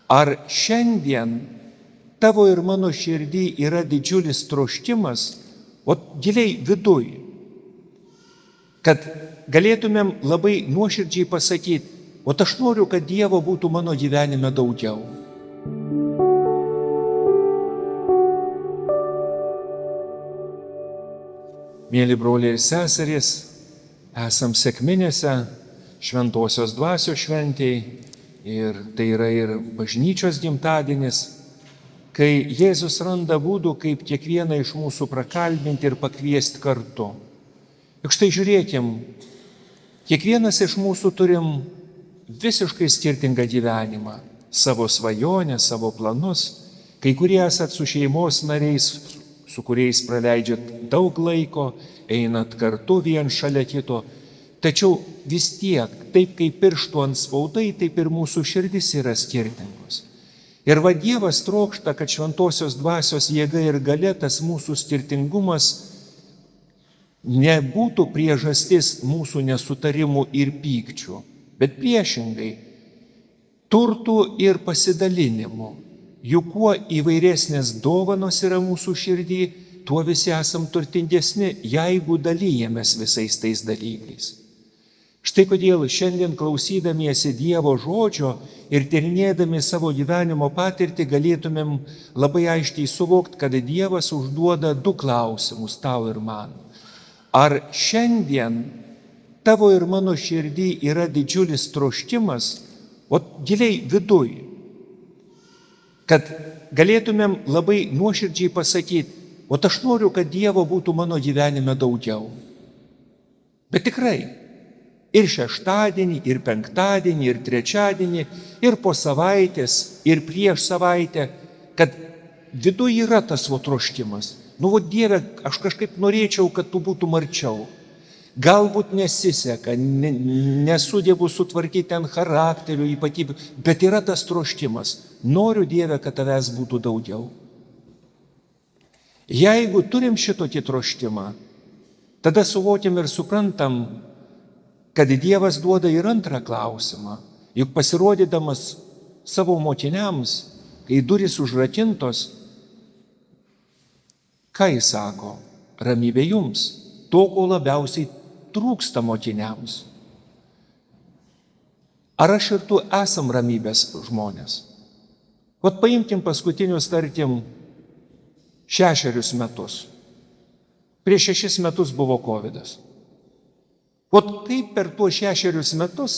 Ar šiandien tavo ir mano širdį yra didžiulis troškimas, o giliai viduj, kad galėtumėm labai nuoširdžiai pasakyti, o aš noriu, kad Dievo būtų mano gyvenime daugiau. Mėly broliai ir seserys, esam sekminėse Šventosios Dvasios šventėj ir tai yra ir bažnyčios gimtadienis, kai Jėzus randa būdų, kaip kiekvieną iš mūsų prakalbinti ir pakviesti kartu. Juk štai žiūrėkim, kiekvienas iš mūsų turim visiškai skirtingą gyvenimą, savo svajonę, savo planus, kai kurie esat su šeimos nariais, su kuriais praleidžiat daug laiko, einat kartu vien šalia kito, tačiau vis tiek, taip kaip pirštų antspaudai, taip ir mūsų širdis yra skirtingos. Ir va Dievas trokšta, kad Šventosios Dvasios jėga ir galia tas mūsų skirtingumas nebūtų priežastis mūsų nesutarimų ir pykčių, bet priešingai, turtų ir pasidalinimų. Juk kuo įvairesnės dovanos yra mūsų širdį, tuo visi esam turtingesni, jeigu dalyjamės visais tais dalykais. Štai kodėl šiandien klausydamiesi Dievo žodžio ir tyrinėdami savo gyvenimo patirtį galėtumėm labai aiškiai suvokti, kad Dievas užduoda du klausimus tau ir man. Ar šiandien tavo ir mano širdį yra didžiulis troškimas, o giliai viduj, kad galėtumėm labai nuoširdžiai pasakyti, o aš noriu, kad Dievo būtų mano gyvenime daugiau. Bet tikrai, ir šeštadienį, ir penktadienį, ir trečiadienį, ir po savaitės, ir prieš savaitę, kad viduje yra tas troškimas. Dieve, aš kažkaip norėčiau, kad tu būtum arčiau. Galbūt nesiseka, nesugebu sutvarkyti ten charakterio ypatybių, bet yra tas troškimas. Noriu, Dieve, kad tavęs būtų daugiau. Jeigu turim šitokį troškimą, tada suvokiam ir suprantam, kad Dievas duoda ir antrą klausimą. Juk pasirodydamas savo mokiniams, kai durys užrakintos, ką jis sako? Ramybė jums, to, ko labiausiai trūksta mokiniams. Ar aš ir tu esam ramybės žmonės? Paimkim paskutinius, tarkim, 6 metus. Prieš 6 metus buvo Covidas. Kaip per tuos 6 metus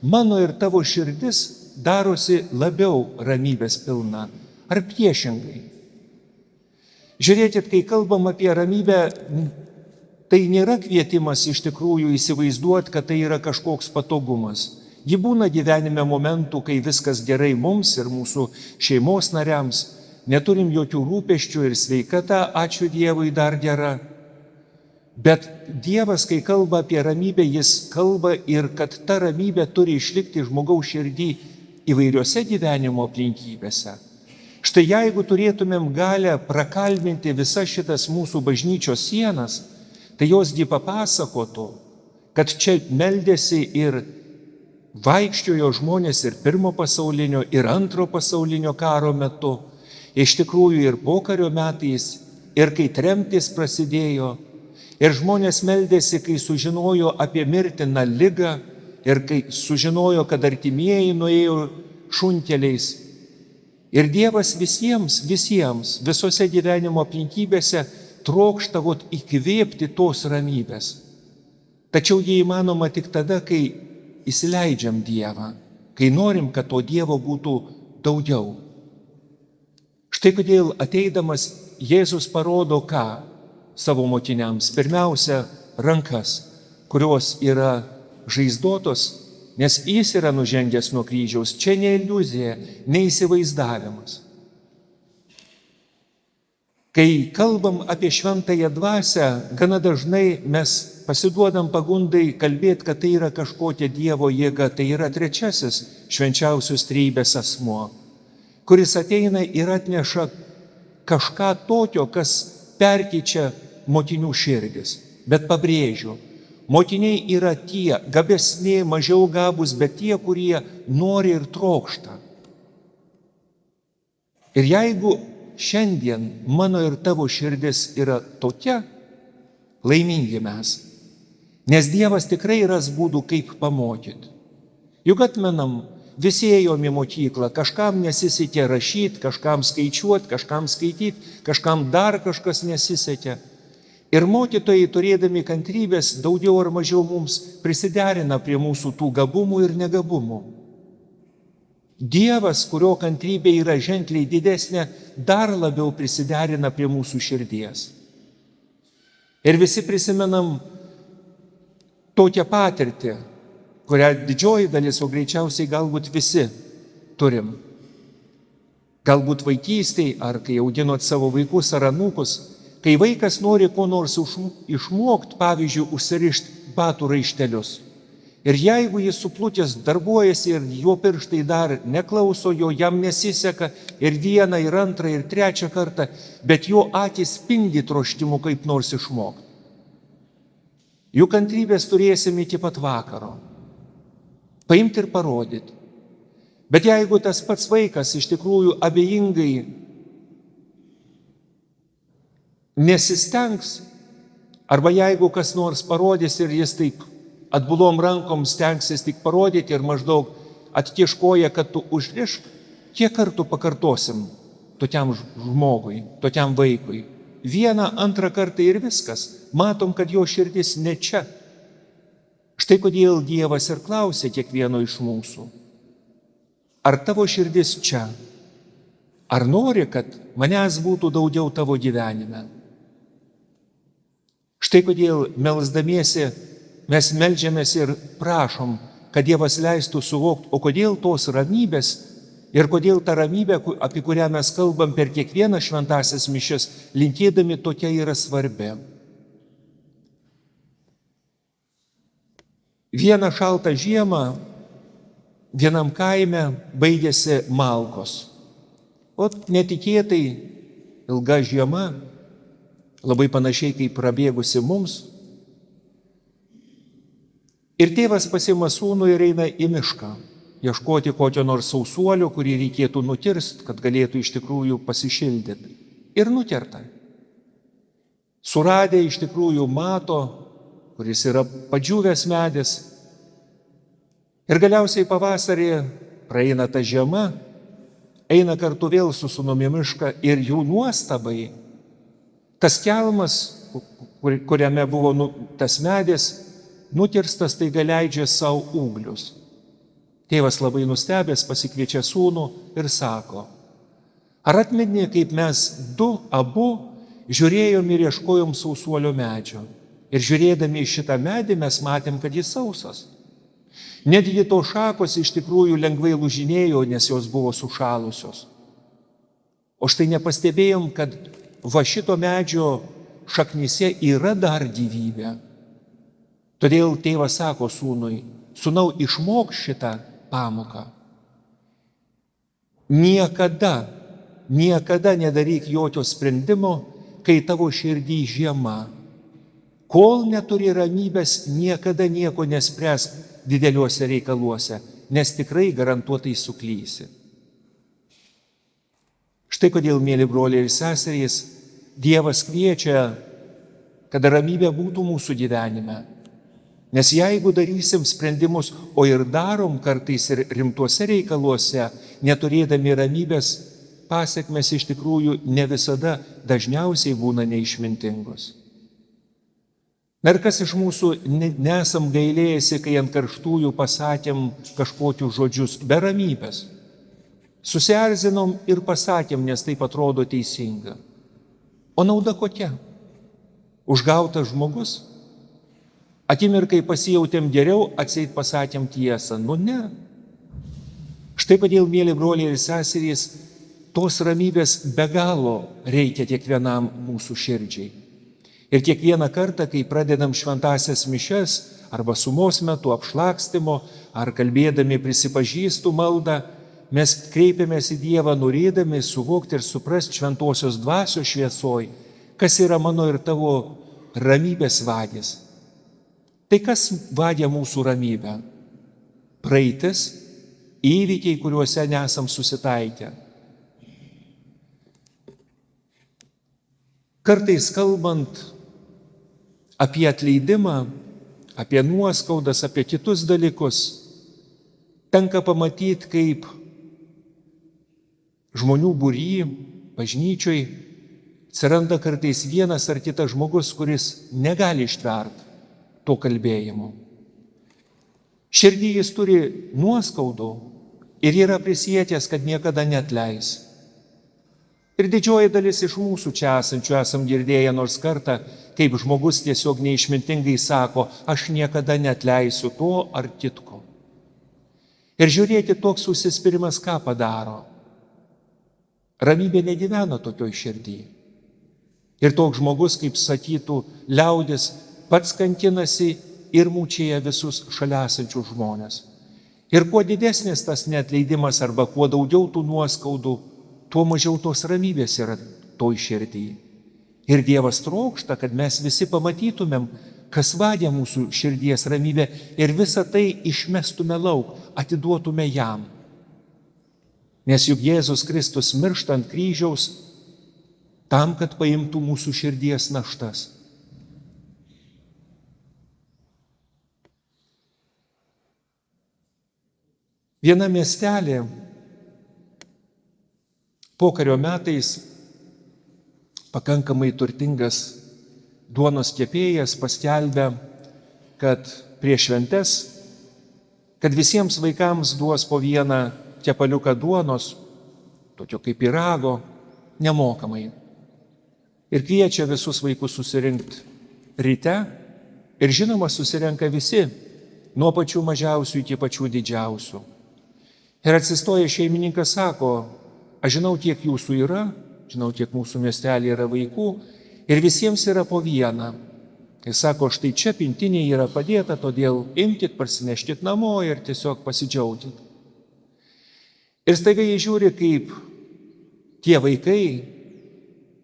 mano ir tavo širdis darosi labiau ramybės pilna, ar priešingai? Žiūrėkit, kai kalbam apie ramybę, tai nėra kvietimas iš tikrųjų įsivaizduoti, kad tai yra kažkoks patogumas. Ji būna gyvenime momentų, kai viskas gerai mums ir mūsų šeimos nariams, neturim jokių rūpesčių ir sveikata, ačiū Dievui, dar gera. Bet Dievas, kai kalba apie ramybę, jis kalba ir kad ta ramybė turi išlikti žmogaus širdį įvairiose gyvenimo aplinkybėse. Štai jeigu turėtumėm galę prakalbinti visas šitas mūsų bažnyčios sienas, tai josgi papasakotų, kad čia meldėsi ir vaikščiojo žmonės ir Pirmo pasaulinio, ir Antro pasaulinio karo metu, iš tikrųjų ir pokario metais, ir kai tremtys prasidėjo, ir žmonės meldėsi, kai sužinojo apie mirtiną ligą, ir kai sužinojo, kad artimieji nuėjo šunkeliais. Ir Dievas visiems, visose gyvenimo aplinkybėse trokšta įkvėpti tos ramybės. Tačiau jie įmanoma tik tada, kai įsileidžiam Dievą, kai norim, kad to Dievo būtų daugiau. Štai kodėl ateidamas Jėzus parodo ką savo mokiniams? Pirmiausia, rankas, kurios yra žaizdotos, nes jis yra nužengęs nuo kryžiaus. Čia ne iliuzija, ne įsivaizdavimas. Kai kalbam apie šventąją dvasią, gana dažnai mes pasiduodam pagundai kalbėti, kad tai yra kažkokia Dievo jėga, tai yra trečiasis švenčiausios trejybės asmuo, kuris ateina ir atneša kažką tokio, kas perkeičia mokinių širdis. Bet pabrėžiu, mokiniai yra tie, gabesni, mažiau gabūs, bet tie, kurie nori ir trokšta. Ir jeigu šiandien mano ir tavo širdis yra tokia, laimingi mes. Nes Dievas tikrai ras būdų, kaip pamokyti. Juk atmenam, visi ėjom į mokyklą, kažkam nesisekė rašyti, kažkam skaičiuoti, kažkam skaityti, kažkam dar kažkas nesisekė. Ir mokytojai, turėdami kantrybės, daugiau ar mažiau mums prisiderina prie mūsų tų gabumų ir negabumų. Dievas, kurio kantrybė yra ženkliai didesnė, dar labiau prisiderina prie mūsų širdies. Ir visi prisimenam tokią patirtį, kurią didžioji dalis, o greičiausiai galbūt visi turim. Galbūt vaikystėje, ar kai auginot savo vaikus ar anūkus, kai vaikas nori ko nors išmokti, pavyzdžiui, užsirišti batų raištelius. Ir jeigu jis suplutęs darbuojasi ir jo pirštai dar neklauso, jam nesiseka ir vieną, ir antrą, ir trečią kartą, bet jo akis spindi troškimu kaip nors išmokti. Juk kantrybės turėsim iki pat vakaro. Paimti ir parodyti. Bet jeigu tas pats vaikas iš tikrųjų abejingai nesistengs, arba jeigu kas nors parodys ir jis taip atbulom rankom stengsis tik parodyti ir maždaug atkiškoja, kad tu užrišk, kiek kartų pakartosim tokiam žmogui, tokiam vaikui. Vieną, antrą kartą ir viskas. Matom, kad jo širdis ne čia. Štai kodėl Dievas ir klausė kiekvieno iš mūsų. Ar tavo širdis čia? Ar nori, kad manęs būtų daugiau tavo gyvenime? Štai kodėl melsdamiesi mes meldžiamės ir prašom, kad Dievas leistų suvokti, o kodėl tos ramybės ir kodėl ta ramybė, apie kurią mes kalbam per kiekvieną šventąsias mišias, linkėdami tokia yra svarbi. Vieną šaltą žiemą vienam kaime baigėsi malkos. O netikėtai ilga žiema, labai panašiai kaip prabėgusi mums. Ir tėvas pasiima sūnų ir eina į mišką, ieškoti kokio nors sausuolio, kurį reikėtų nukirsti, kad galėtų iš tikrųjų pasišildyti. Ir nukerta. Suradę iš tikrųjų mato, kuris yra padžiūvęs medis. Ir galiausiai pavasarį praeina ta žiema, eina kartu vėl su sūnumi mišką ir jų nuostabai. Tas kelmas, kuriame buvo tas medis, nukirstas, tai leidžia savo ūglius. Tėvas labai nustebęs pasikviečia sūnų ir sako, ar atmeni, kaip mes abu žiūrėjom ir ieškojom sausuolio medžio. Ir žiūrėdami į šitą medį mes matėm, kad jis sausas. Netgi to šakos iš tikrųjų lengvai lūžinėjo, nes jos buvo sušalusios. O štai nepastebėjom, kad va šito medžio šaknyse yra dar gyvybė. Todėl tėvas sako sūnui, sūnau, išmok šitą pamoką. Niekada nedaryk jokio sprendimo, kai tavo širdį žiema. Kol neturi ramybės, niekada nieko nespręsk dideliuose reikaluose, nes tikrai garantuotai suklysi. Štai kodėl, mėly broliai ir seserys, Dievas kviečia, kad ramybė būtų mūsų gyvenime. Nes jeigu darysim sprendimus, o ir darom kartais ir rimtuose reikaluose, neturėdami ramybės, pasekmės iš tikrųjų ne visada, dažniausiai būna neišmintingos. Ir kas iš mūsų nesam gailėjęsi, kai ant karštųjų pasakėm kažkokius žodžius be ramybės. Susierzinom ir pasakėm, nes taip atrodo teisinga. O nauda kokia? Užgautas žmogus? Akimirkai pasijautėm geriau, atseit pasakėm tiesą. Nu ne. Štai kodėl, mėly broliai ir seserys, tos ramybės be galo reikia kiekvienam mūsų širdžiai. Ir kiekvieną kartą, kai pradedam šventąsias mišias, arba sumos metu apšlakstymo, ar kalbėdami prisipažįstų maldą, mes kreipiamės į Dievą, norėdami suvokti ir suprasti šventosios dvasios šviesoj, kas yra mano ir tavo ramybės vagis. Tai kas vagia mūsų ramybę? Praeitis, įvykiai, kuriuose nesam susitaikę. Kartais kalbant apie atleidimą, apie nuoskaudas, apie kitus dalykus, tenka pamatyti, kaip žmonių būry, bažnyčioj, atsiranda kartais vienas ar kitas žmogus, kuris negali ištverti to kalbėjimo. Širdį jis turi nuoskaudų ir yra prisietęs, kad niekada neatleis. Ir didžioji dalis iš mūsų čia esančių esam girdėję nors kartą, kaip žmogus tiesiog neišmintingai sako, aš niekada neatleisiu to ar kitko. Ir žiūrėti, toks užsispyrimas ką padaro. Ramybė negyvena tokioj širdį. Ir toks žmogus, kaip sakytų liaudis, pats kankinasi ir mūčėja visus šalia esančius žmonės. Ir kuo didesnis tas neatleidimas arba kuo daugiau tų nuoskaudų, tuo mažiau tos ramybės yra toj širdį. Ir Dievas trokšta, kad mes visi pamatytumėm, kas vagia mūsų širdies ramybę ir visą tai išmestume lauk, atiduotume jam. Nes juk Jėzus Kristus miršta ant kryžiaus tam, kad paimtų mūsų širdies naštas. Viena miestelė pokario metais pakankamai turtingas duonos kepėjas paskelbė, kad prieš šventes, kad visiems vaikams duos po vieną kepaliuką duonos, tokio kaip pyrago, nemokamai. Ir kviečia visus vaikus susirinkti ryte ir žinoma susirenka visi, nuo pačių mažiausių iki pačių didžiausių. Ir atsistoja šeimininkas sako, aš žinau, kiek jūsų yra, žinau, kiek mūsų miestelį yra vaikų ir visiems yra po vieną. Jis sako, štai čia pintinė yra padėta, todėl imkit, parsineškit namo ir tiesiog pasidžiaugkit. Ir staiga jie žiūri, kaip tie vaikai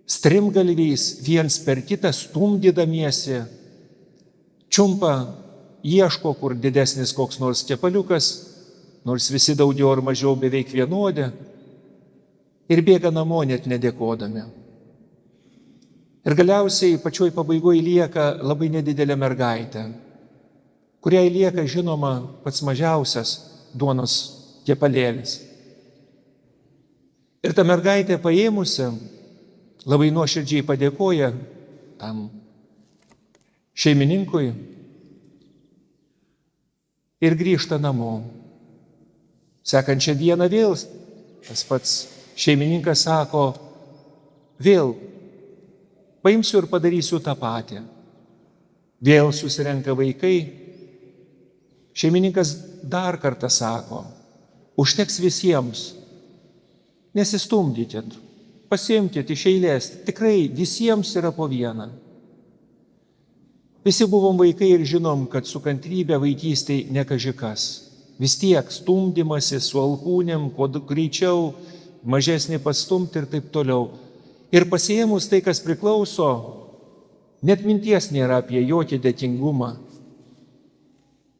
strimgalviais viens per kitą stumdydamiesi čiumpa, ieško, kur didesnis koks nors kepaliukas, nors visi daugiau ar mažiau beveik vienodi, ir bėga namo net nedėkodami. Ir galiausiai pačioj pabaigoje lieka labai nedidelė mergaitė, kuriai lieka žinoma pats mažiausias duonos kepalėlis. Ir ta mergaitė paėmusi labai nuoširdžiai padėkoja tam šeimininkui ir grįžta namo. Sekančią dieną vėl tas pats šeimininkas sako, vėl paimsiu ir padarysiu tą patį. Vėl susirenka vaikai. Šeimininkas dar kartą sako, užteks visiems, nesistumdykit, pasiimkit iš eilės, tikrai visiems yra po vieną. Visi buvom vaikai ir žinom, kad su kantrybė vaikystėj ne kažikas. Vis tiek stumdymasi su alkūnėm, kuo greičiau, mažesnį pastumti ir taip toliau. Ir pasiėmus tai, kas priklauso, net minties nėra apie jokį dėkingumą.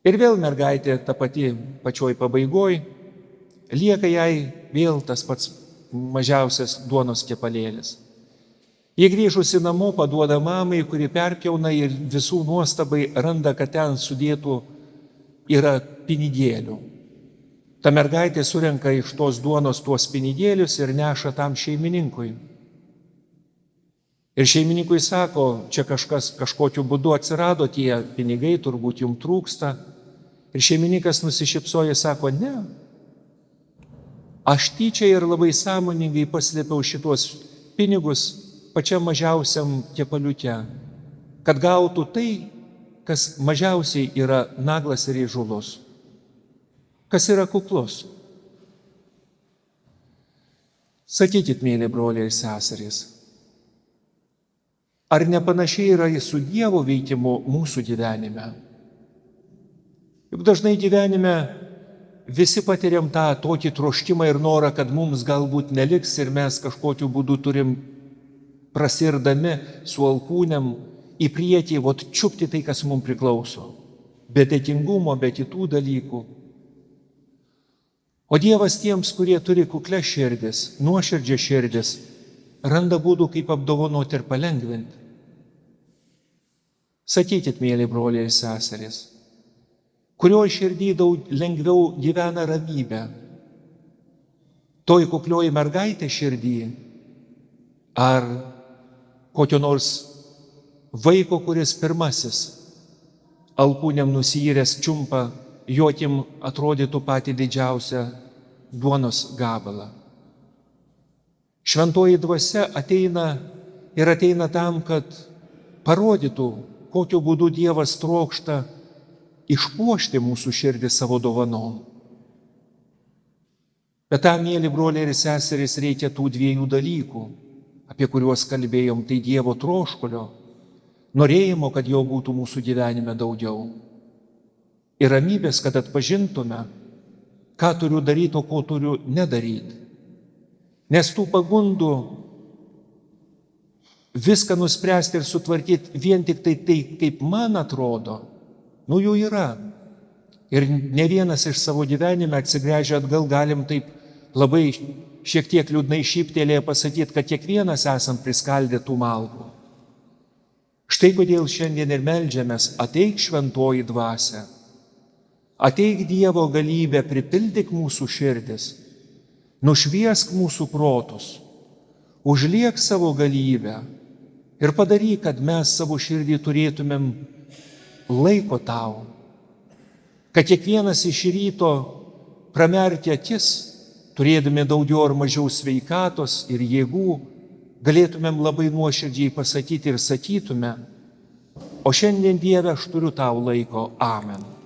Ir vėl mergaitė ta pati pačioj pabaigoj, lieka jai vėl tas pats mažiausias duonos kepalėlis. Jie grįžusi namo paduoda mamai, kuri perpjauna ir visų nuostabai randa, kad ten sudėtų yra pinigėlių. Ta mergaitė surenka iš tos duonos tuos pinigėlius ir neša tam šeimininkui. Ir šeimininkui sako, čia kažkas kažkokiu būdu atsirado tie pinigai, turbūt jums trūksta. Ir šeimininkas nusišypsoja, sako, ne. Aš tyčia ir labai sąmoningai paslėpiau šitos pinigus pačiam mažiausiam kepaliuke, kad gautų tai, kas mažiausiai yra naglas ir įžūlus, kas yra kuklus. Sakykit, mėly broliai ir seserys, ar nepanašiai yra su Dievo veikimu mūsų gyvenime? Juk dažnai gyvenime visi patiriam tą tokį troškimą ir norą, kad mums galbūt neliks ir mes kažkokiu būdu turim prasirdami su alkūnėm į priekį, čiupti tai, kas mums priklauso, be dėkingumo, be kitų dalykų. O Dievas tiems, kurie turi kuklę širdis, nuoširdžią širdis, randa būdų, kaip apdovanoti ir palengvinti. Sakykit, mėly broliai ir seserys, kurio širdį daug lengviau gyvena ramybė? Toj kuklioji mergaitė širdį, ar kokio nors vaiko, kuris pirmasis alkūnėm nusiyyręs čiumpa jokim atrodytų patį didžiausią duonos gabalą. Šventoji dvasia ateina tam, kad parodytų, kokiu būdu Dievas trokšta išpuošti mūsų širdį savo dovanom. Bet tam, mėly broliai ir seserys, reikia tų dviejų dalykų, apie kuriuos kalbėjom, tai Dievo troškulio, norėjimo, kad jo būtų mūsų gyvenime daugiau. Ir ramybės, kad atpažintume, ką turiu daryti, o ko turiu nedaryti. Nes tų pagundų viską nuspręsti ir sutvarkyti vien tik tai, kaip man atrodo, jų yra. Ir ne vienas iš savo gyvenime atsigręžę atgal galim taip labai šiek tiek liūdnai šyptelėję pasakyti, kad kiekvienas esam priskaldę tų malkų. Štai kodėl šiandien ir meldžiamės, ateik šventoji dvasia, ateik Dievo galybę, pripildyk mūsų širdis, nušviesk mūsų protus, užliek savo galybę ir padaryk, kad mes savo širdį turėtumėm laiko tau, kad kiekvienas iš ryto pramerkę akis, turėdami daugiau ar mažiau sveikatos ir jėgų, galėtumėm labai nuoširdžiai pasakyti ir sakytume, o šiandien Dieve aš turiu tau laiko. Amen.